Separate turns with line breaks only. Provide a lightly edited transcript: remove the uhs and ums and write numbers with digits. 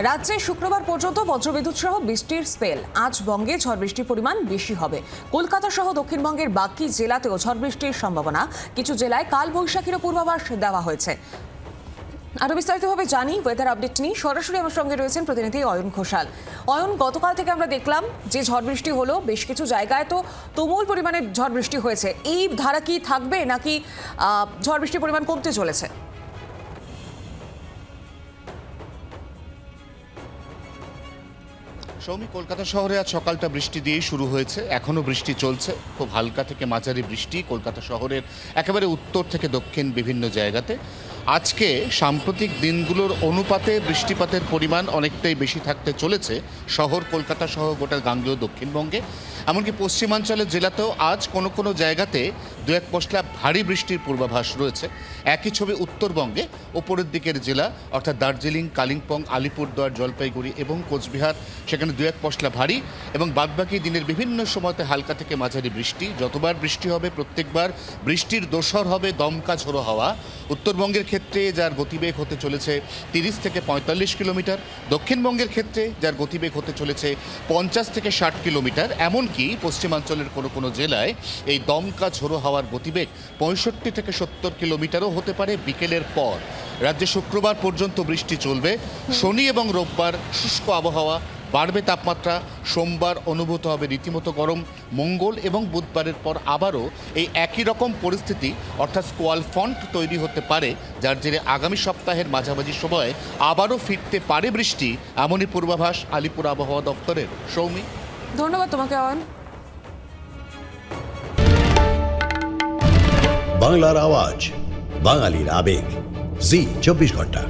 রাজ্যে শুক্রবার পর্যন্ত বজ্রবিদ্যুৎ সহ বৃষ্টির স্পেল। আজ বঙ্গে ঝড় বৃষ্টির পরিমাণ বেশি হবে। কলকাতা সহ দক্ষিণবঙ্গের বাকি জেলাতেও ঝড় বৃষ্টির সম্ভাবনা। কিছু জেলায় কালবৈশাখীরও পূর্বাভাস দেওয়া হয়েছে। আরো বিস্তারিতভাবে জানি ওয়েদার আপডেট নিয়ে সরাসরি আমার সঙ্গে রয়েছেন প্রতিনিধি অয়ন ঘোষাল। অয়ন, গতকাল থেকে আমরা দেখলাম যে ঝড় বৃষ্টি হলো, বেশ কিছু জায়গায় তো তুমুল পরিমাণে ঝড় বৃষ্টি হয়েছে। এই ধারা কি থাকবে নাকি ঝড় বৃষ্টির পরিমাণ কমতে চলেছে?
সৌমি, কলকাতা শহরে আজ সকালটা বৃষ্টি দিয়েই শুরু হয়েছে। এখনও বৃষ্টি চলছে, খুব হালকা থেকে মাঝারি বৃষ্টি কলকাতা শহরের একেবারে উত্তর থেকে দক্ষিণ বিভিন্ন জায়গাতে। আজকে সাম্প্রতিক দিনগুলোর অনুপাতে বৃষ্টিপাতের পরিমাণ অনেকটাই বেশি থাকতে চলেছে শহর কলকাতা সহ গোটা গাঙ্গেয় দক্ষিণবঙ্গে। এমনকি পশ্চিমাঞ্চলের জেলাতেও আজ কোনো কোনো জায়গাতে দু এক পশলা ভারী বৃষ্টির পূর্বাভাস রয়েছে। একই ছবি উত্তরবঙ্গে ওপরের দিকের জেলা অর্থাৎ দার্জিলিং, কালিম্পং, আলিপুরদুয়ার, জলপাইগুড়ি এবং কোচবিহার, সেখানে দু এক পশলা ভারী এবং বাদবাকি দিনের বিভিন্ন সময়তে হালকা থেকে মাঝারি বৃষ্টি। যতবার বৃষ্টি হবে প্রত্যেকবার বৃষ্টির দোসর হবে দমকা ঝোড়ো হাওয়া। উত্তরবঙ্গের ক্ষেত্রে যার গতিবেগ হতে চলেছে 30 থেকে 45 কিলোমিটার, দক্ষিণবঙ্গের ক্ষেত্রে যার গতিবেগ হতে চলেছে 50 থেকে 60 কিলোমিটার। এমনকি পশ্চিমাঞ্চলের কোনো কোনো জেলায় এই দমকা ঝোড়ো হাওয়ার গতিবেগ 65 থেকে 70 কিলোমিটারও হতে পারে বিকেলের পর। রাজ্যে শুক্রবার পর্যন্ত বৃষ্টি চলবে। শনি এবং রোববার শুষ্ক আবহাওয়া, বাড়বে তাপমাত্রা। সোমবার অনুভূত হবে রীতিমতো গরম। মঙ্গল এবং বুধবারের পর আবারও এই একই রকম পরিস্থিতি অর্থাৎ স্কোয়াল ফ্রন্ট তৈরি হতে পারে, যার জেরে আগামী সপ্তাহের মাঝামাঝি সময়ে আবারও ফিরতে পারে বৃষ্টি, এমনই পূর্বাভাস আলিপুর আবহাওয়া দপ্তরের। সৌমি,
ধন্যবাদ তোমাকে অয়ন।
বাংলার আওয়াজ, বাঙালির আবেগ, জি 24 ঘন্টা।